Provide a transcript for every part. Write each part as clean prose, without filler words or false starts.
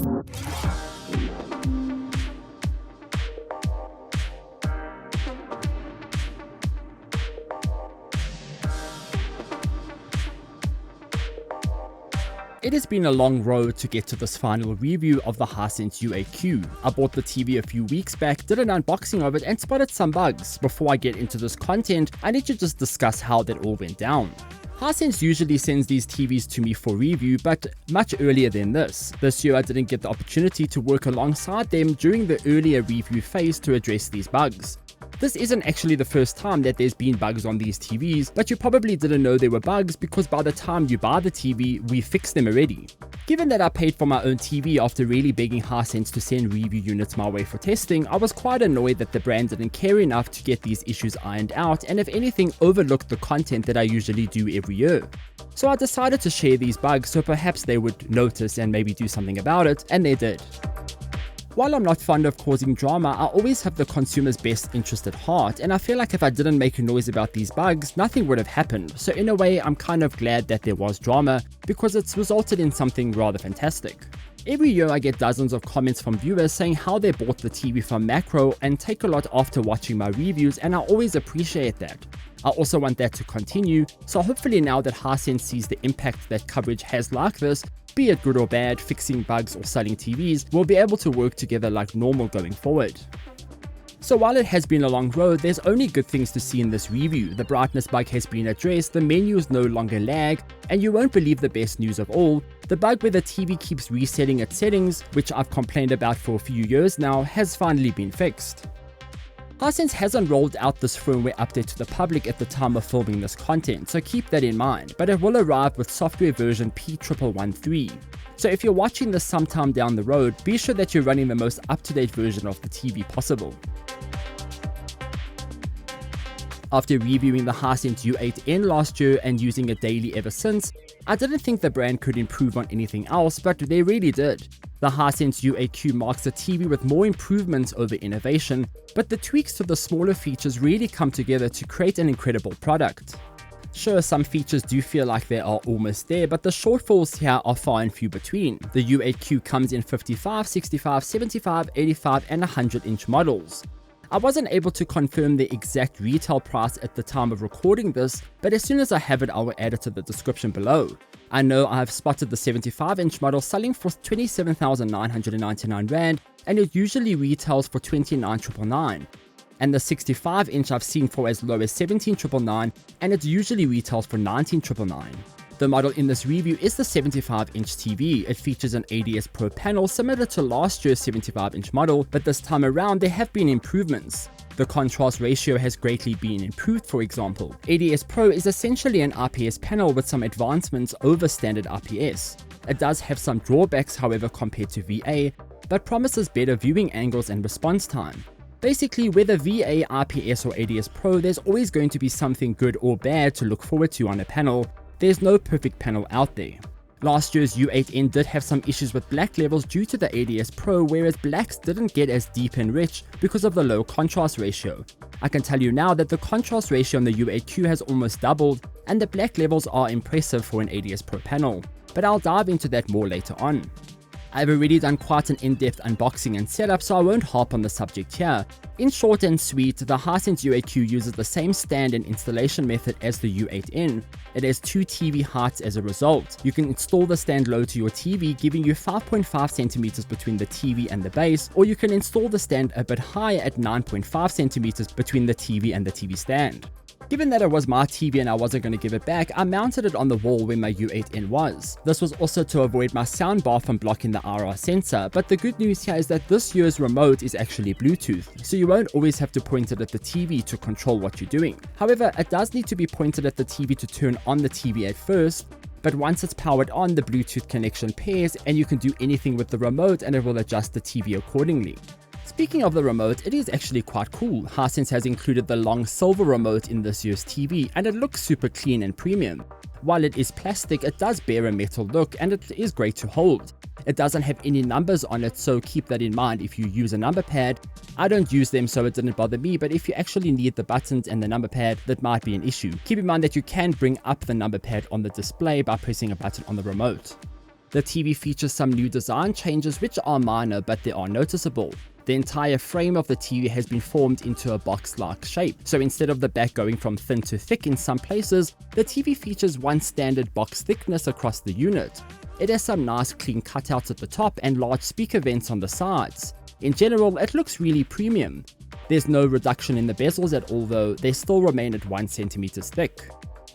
It has been a long road to get to this final review of the Hisense U8Q. I bought the TV a few weeks back, did an unboxing of it and spotted some bugs. Before I get into this content, I need to just discuss how that all went down. Hisense usually sends these TVs to me for review, but much earlier than this. This year I didn't get the opportunity to work alongside them during the earlier review phase to address these bugs. This isn't actually the first time that there's been bugs on these TVs, but you probably didn't know they were bugs because by the time you buy the TV, we fixed them already. Given that I paid for my own TV after really begging Hisense to send review units my way for testing, I was quite annoyed that the brand didn't care enough to get these issues ironed out and if anything overlooked the content that I usually do every year. So I decided to share these bugs so perhaps they would notice and maybe do something about it, and they did. While I'm not fond of causing drama, I always have the consumer's best interest at heart, and I feel like if I didn't make a noise about these bugs, nothing would have happened. So in a way, I'm kind of glad that there was drama, because it's resulted in something rather fantastic. Every year I get dozens of comments from viewers saying how they bought the TV from Macro and take a lot after watching my reviews, and I always appreciate that. I also want that to continue, so hopefully now that Hisense sees the impact that coverage has like this, be it good or bad, fixing bugs or selling TVs, we'll be able to work together like normal going forward. So while it has been a long road, there's only good things to see in this review. The brightness bug has been addressed, the menus no longer lag, and you won't believe the best news of all, the bug where the TV keeps resetting its settings, which I've complained about for a few years now, has finally been fixed. Hisense hasn't rolled out this firmware update to the public at the time of filming this content, so keep that in mind, but it will arrive with software version P1113. So if you're watching this sometime down the road, be sure that you're running the most up-to-date version of the TV possible. After reviewing the Hisense U8N last year and using it daily ever since, I didn't think the brand could improve on anything else, but they really did. The Hisense U8Q marks a TV with more improvements over innovation, but the tweaks to the smaller features really come together to create an incredible product. Sure, some features do feel like they are almost there, but the shortfalls here are far and few between. The U8Q comes in 55, 65, 75, 85 and 100-inch models. I wasn't able to confirm the exact retail price at the time of recording this, but as soon as I have it I will add it to the description below. I know I have spotted the 75-inch model selling for 27,999 Rand and it usually retails for 29,999. And the 65-inch I've seen for as low as 17,999 and it usually retails for 19,999. The model in this review is the 75-inch TV. It features an ADS Pro panel similar to last year's 75-inch model, but this time around there have been improvements. The contrast ratio has greatly been improved, for example. ADS Pro is essentially an IPS panel with some advancements over standard IPS. It does have some drawbacks however compared to VIDAA, but promises better viewing angles and response time. Basically, whether VIDAA, IPS or ADS Pro, there's always going to be something good or bad to look forward to on a panel. There's no perfect panel out there. Last year's U8N did have some issues with black levels due to the ADS Pro, whereas blacks didn't get as deep and rich because of the low contrast ratio. I can tell you now that the contrast ratio on the U8Q has almost doubled and the black levels are impressive for an ADS Pro panel, but I'll dive into that more later on. I've already done quite an in-depth unboxing and setup, so I won't harp on the subject here. In short and sweet, the Hisense U8Q uses the same stand and installation method as the U8N. It has 2 TV heights as a result. You can install the stand low to your TV, giving you 5.5 centimeters between the TV and the base, or you can install the stand a bit higher at 9.5 centimeters between the TV and the TV stand. Given that it was my TV and I wasn't going to give it back, I mounted it on the wall where my U8N was. This was also to avoid my soundbar from blocking the IR sensor, but the good news here is that this year's remote is actually Bluetooth, so you won't always have to point it at the TV to control what you're doing. However, it does need to be pointed at the TV to turn on the TV at first, but once it's powered on, the Bluetooth connection pairs and you can do anything with the remote and it will adjust the TV accordingly. Speaking of the remote, it is actually quite cool. Hisense has included the long silver remote in this year's TV and it looks super clean and premium. While it is plastic, it does bear a metal look and it is great to hold. It doesn't have any numbers on it, so keep that in mind if you use a number pad. I don't use them so it didn't bother me, but if you actually need the buttons and the number pad, that might be an issue. Keep in mind that you can bring up the number pad on the display by pressing a button on the remote. The TV features some new design changes which are minor, but they are noticeable. The entire frame of the TV has been formed into a box-like shape, so instead of the back going from thin to thick in some places, the TV features one standard box thickness across the unit. It has some nice clean cutouts at the top and large speaker vents on the sides. In general, it looks really premium. There's no reduction in the bezels at all though, they still remain at 1 cm thick.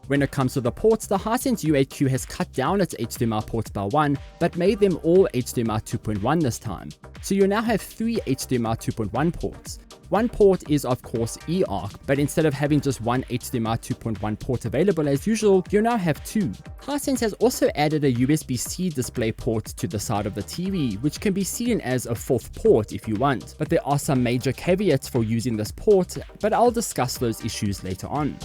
When it comes to the ports, the Hisense U8Q has cut down its HDMI ports by 1, but made them all HDMI 2.1 this time. So you now have 3 HDMI 2.1 ports. One port is of course eARC, but instead of having just one HDMI 2.1 port available as usual, you now have 2. Hisense has also added a USB-C display port to the side of the TV, which can be seen as a 4th port if you want, but there are some major caveats for using this port, but I'll discuss those issues later on.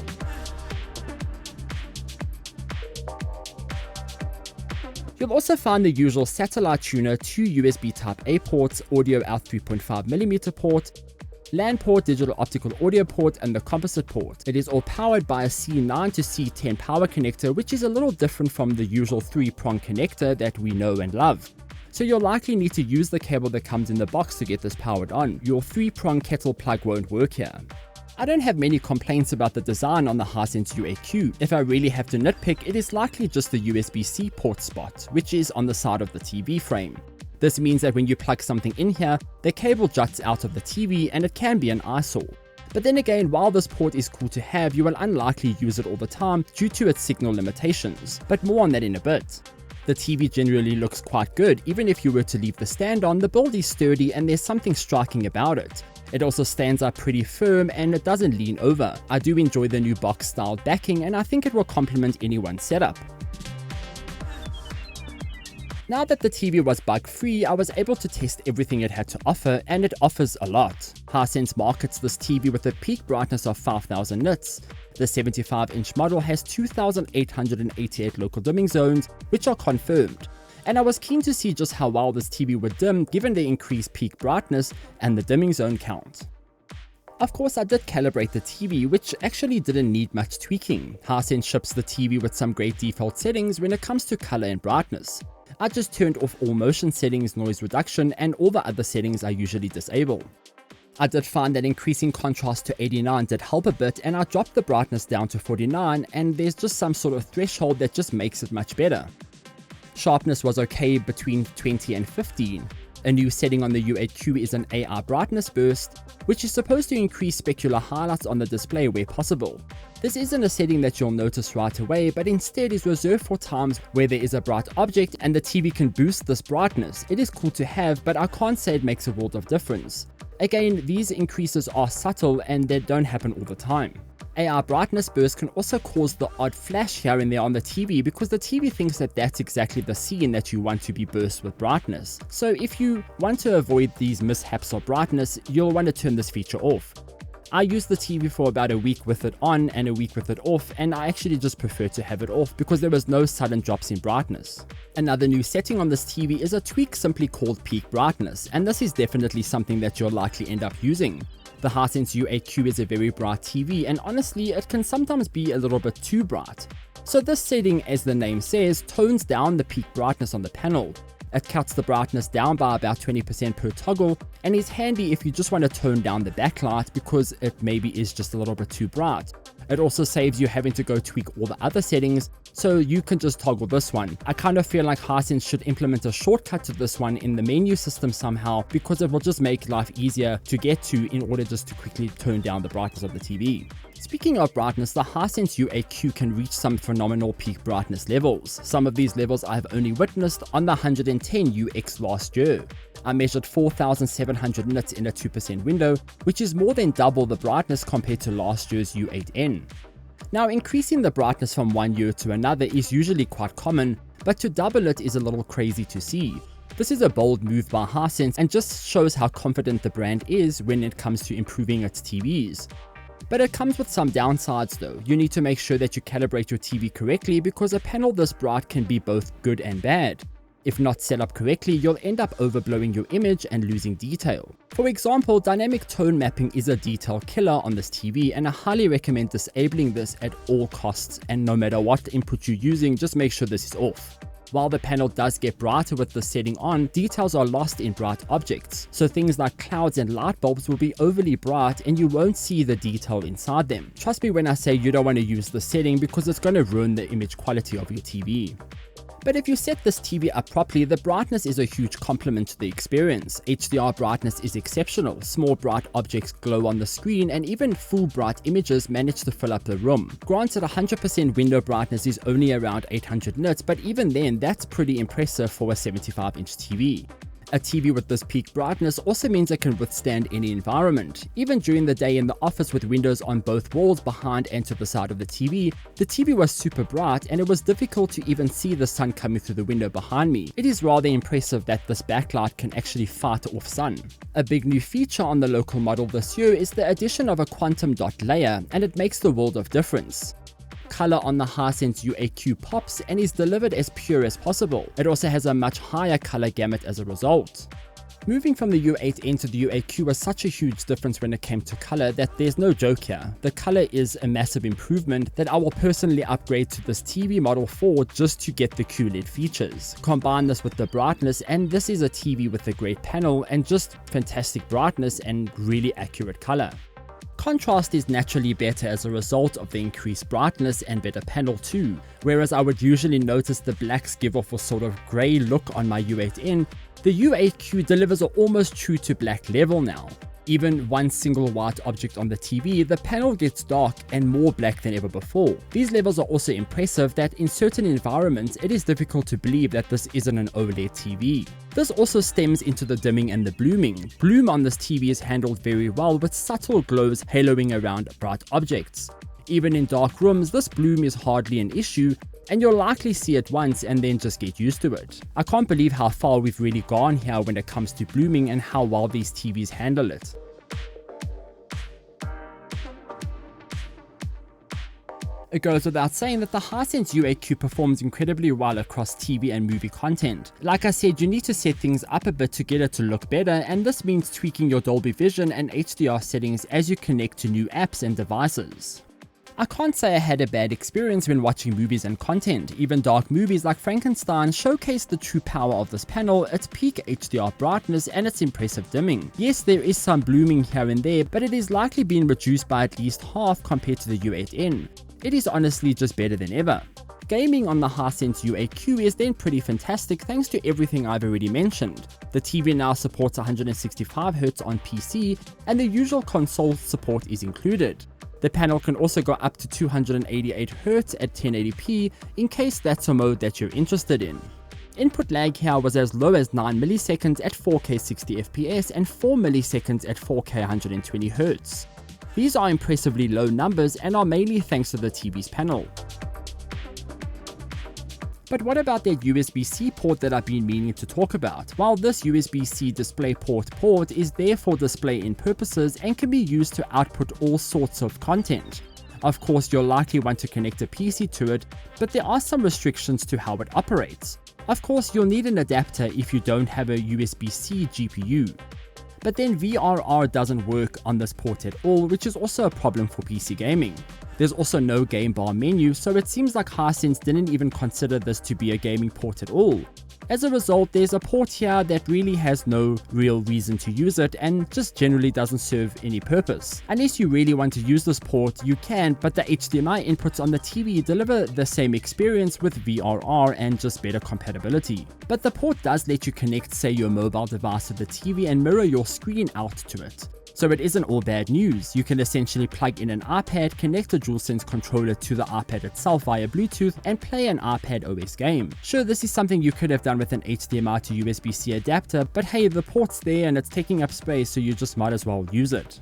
You'll also find the usual satellite tuner, 2 USB Type-A ports, audio out 3.5mm port, LAN port, digital optical audio port, and the composite port. It is all powered by a C9 to C10 power connector, which is a little different from the usual 3-prong connector that we know and love. So you'll likely need to use the cable that comes in the box to get this powered on. Your 3-prong kettle plug won't work here. I don't have many complaints about the design on the Hisense U8Q. If I really have to nitpick, it is likely just the USB-C port spot, which is on the side of the TV frame. This means that when you plug something in here, the cable juts out of the TV and it can be an eyesore. But then again, while this port is cool to have, you will unlikely use it all the time due to its signal limitations, but more on that in a bit. The TV generally looks quite good. Even if you were to leave the stand on, the build is sturdy and there's something striking about it. It also stands up pretty firm and it doesn't lean over. I do enjoy the new box style backing and I think it will complement anyone's setup. Now that the TV was bug-free, I was able to test everything it had to offer, and it offers a lot. Hisense markets this TV with a peak brightness of 5000 nits. The 75-inch model has 2888 local dimming zones, which are confirmed. And I was keen to see just how well this TV would dim given the increased peak brightness and the dimming zone count. Of course, I did calibrate the TV, which actually didn't need much tweaking. Hisense ships the TV with some great default settings when it comes to color and brightness. I just turned off all motion settings, noise reduction, and all the other settings I usually disable. I did find that increasing contrast to 89 did help a bit, and I dropped the brightness down to 49, and there's just some sort of threshold that just makes it much better. Sharpness was okay between 20 and 15. A new setting on the U8Q is an AI brightness burst, which is supposed to increase specular highlights on the display where possible. This isn't a setting that you'll notice right away, but instead is reserved for times where there is a bright object and the TV can boost this brightness. It is cool to have, but I can't say it makes a world of difference. Again, these increases are subtle and they don't happen all the time. AI brightness burst can also cause the odd flash here and there on the TV because the TV thinks that that's exactly the scene that you want to be burst with brightness. So if you want to avoid these mishaps of brightness, you'll want to turn this feature off. I used the TV for about a week with it on and a week with it off, and I actually just prefer to have it off because there was no sudden drops in brightness. Another new setting on this TV is a tweak simply called peak brightness, and this is definitely something that you'll likely end up using. The Hisense U8Q is a very bright TV, and honestly it can sometimes be a little bit too bright. So this setting, as the name says, tones down the peak brightness on the panel. It cuts the brightness down by about 20% per toggle, and is handy if you just want to tone down the backlight because it maybe is just a little bit too bright. It also saves you having to go tweak all the other settings, so you can just toggle this one. I kind of feel like Hisense should implement a shortcut to this one in the menu system somehow, because it will just make life easier to get to in order just to quickly tone down the brightness of the TV. Speaking of brightness, the Hisense U8Q can reach some phenomenal peak brightness levels. Some of these levels I have only witnessed on the 110UX last year. I measured 4700 nits in a 2% window, which is more than double the brightness compared to last year's U8N. Now, increasing the brightness from one year to another is usually quite common, but to double it is a little crazy to see. This is a bold move by Hisense and just shows how confident the brand is when it comes to improving its TVs. But it comes with some downsides though. You need to make sure that you calibrate your TV correctly because a panel this bright can be both good and bad. If not set up correctly, you'll end up overblowing your image and losing detail. For example, dynamic tone mapping is a detail killer on this TV, and I highly recommend disabling this at all costs, and no matter what input you're using, just make sure this is off. While the panel does get brighter with the setting on, details are lost in bright objects, so things like clouds and light bulbs will be overly bright and you won't see the detail inside them. Trust me when I say you don't want to use the setting because it's going to ruin the image quality of your TV. But if you set this TV up properly, the brightness is a huge complement to the experience. HDR brightness is exceptional, small bright objects glow on the screen, and even full bright images manage to fill up the room. Granted, 100% window brightness is only around 800 nits, but even then, that's pretty impressive for a 75-inch TV. A TV with this peak brightness also means it can withstand any environment. Even during the day in the office with windows on both walls behind and to the side of the TV was super bright and it was difficult to even see the sun coming through the window behind me. It is rather impressive that this backlight can actually fight off sun. A big new feature on the local model this year is the addition of a quantum dot layer, and it makes the world of difference. Color on the Hisense U8Q pops and is delivered as pure as possible. It also has a much higher color gamut as a result. Moving from the U8N to the U8Q was such a huge difference when it came to color that there's no joke here. The color is a massive improvement that I will personally upgrade to this TV model for just to get the QLED features. Combine this with the brightness and this is a TV with a great panel and just fantastic brightness and really accurate color. Contrast is naturally better as a result of the increased brightness and better panel too. Whereas I would usually notice the blacks give off a sort of grey look on my U8N, the U8Q delivers an almost true to black level now. Even one single white object on the TV, the panel gets dark and more black than ever before. These levels are also impressive that in certain environments it is difficult to believe that this isn't an OLED TV. This also stems into the dimming and the blooming. Bloom on this TV is handled very well with subtle glows haloing around bright objects. Even in dark rooms, this bloom is hardly an issue, and you'll likely see it once and then just get used to it. I can't believe how far we've really gone here when it comes to blooming and how well these TVs handle it. It goes without saying that the Hisense U8Q performs incredibly well across TV and movie content. Like I said, you need to set things up a bit to get it to look better, and this means tweaking your Dolby Vision and HDR settings as you connect to new apps and devices. I can't say I had a bad experience when watching movies and content. Even dark movies like Frankenstein showcase the true power of this panel, its peak HDR brightness and its impressive dimming. Yes, there is some blooming here and there, but it is likely being reduced by at least half compared to the U8N. It is honestly just better than ever. Gaming on the Hisense U8Q is then pretty fantastic thanks to everything I've already mentioned. The TV now supports 165Hz on PC and the usual console support is included. The panel can also go up to 288Hz at 1080p in case that's a mode that you're interested in. Input lag here was as low as 9 milliseconds at 4K 60fps and 4 milliseconds at 4K 120Hz. These are impressively low numbers and are mainly thanks to the TV's panel. But what about that USB-C port that I've been meaning to talk about? Well, this USB-C DisplayPort is there for display-in purposes and can be used to output all sorts of content. Of course, you'll likely want to connect a PC to it, but there are some restrictions to how it operates. Of course, you'll need an adapter if you don't have a USB-C GPU. But then VRR doesn't work on this port at all, which is also a problem for PC gaming. There's also no game bar menu, so it seems like Hisense didn't even consider this to be a gaming port at all. As a result, there's a port here that really has no real reason to use it and just generally doesn't serve any purpose. Unless you really want to use this port, you can, but the HDMI inputs on the TV deliver the same experience with VRR and just better compatibility. But the port does let you connect, say, your mobile device to the TV and mirror your screen out to it. So it isn't all bad news. You can essentially plug in an iPad, connect a DualSense controller to the iPad itself via Bluetooth, and play an iPad OS game. Sure, this is something you could have done with an HDMI to USB-C adapter, but hey, the port's there and it's taking up space, so you just might as well use it.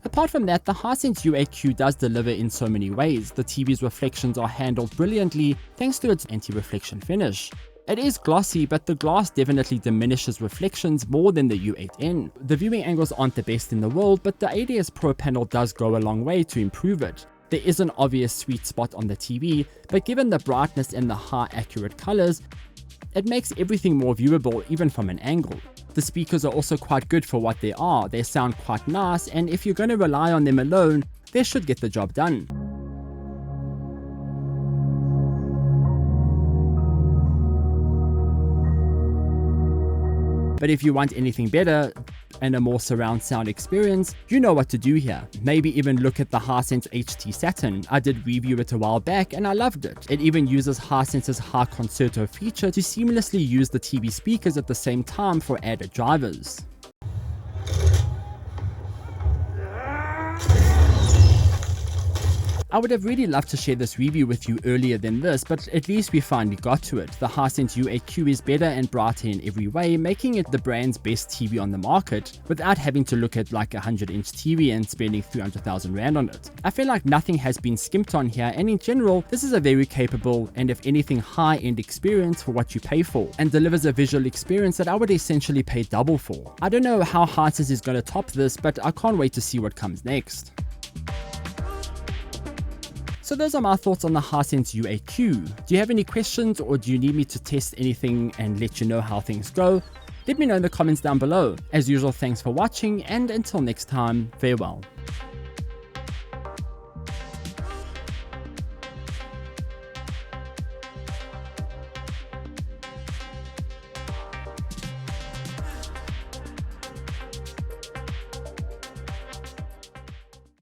Apart from that, the Hisense U8Q does deliver in so many ways. The TV's reflections are handled brilliantly thanks to its anti-reflection finish. It is glossy, but the glass definitely diminishes reflections more than the U8N. The viewing angles aren't the best in the world, but the ADS Pro panel does go a long way to improve it. There is an obvious sweet spot on the TV, but given the brightness and the high accurate colors, it makes everything more viewable even from an angle. The speakers are also quite good for what they are. They sound quite nice, and if you're going to rely on them alone, they should get the job done. But if you want anything better and a more surround sound experience, you know what to do here. Maybe even look at the Hisense HT Saturn. I did review it a while back and I loved it. It even uses Hisense's high concerto feature to seamlessly use the TV speakers at the same time for added drivers. I would have really loved to share this review with you earlier than this, but at least we finally got to it. The Hisense U8Q is better and brighter in every way, making it the brand's best TV on the market, without having to look at like a 100-inch TV and spending 300,000 Rand on it. I feel like nothing has been skimped on here, and in general, this is a very capable and if anything high-end experience for what you pay for, and delivers a visual experience that I would essentially pay double for. I don't know how Hisense is going to top this, but I can't wait to see what comes next. So those are my thoughts on the Hisense U8Q. Do you have any questions, or do you need me to test anything and let you know how things go? Let me know in the comments down below. As usual, thanks for watching, and until next time, farewell.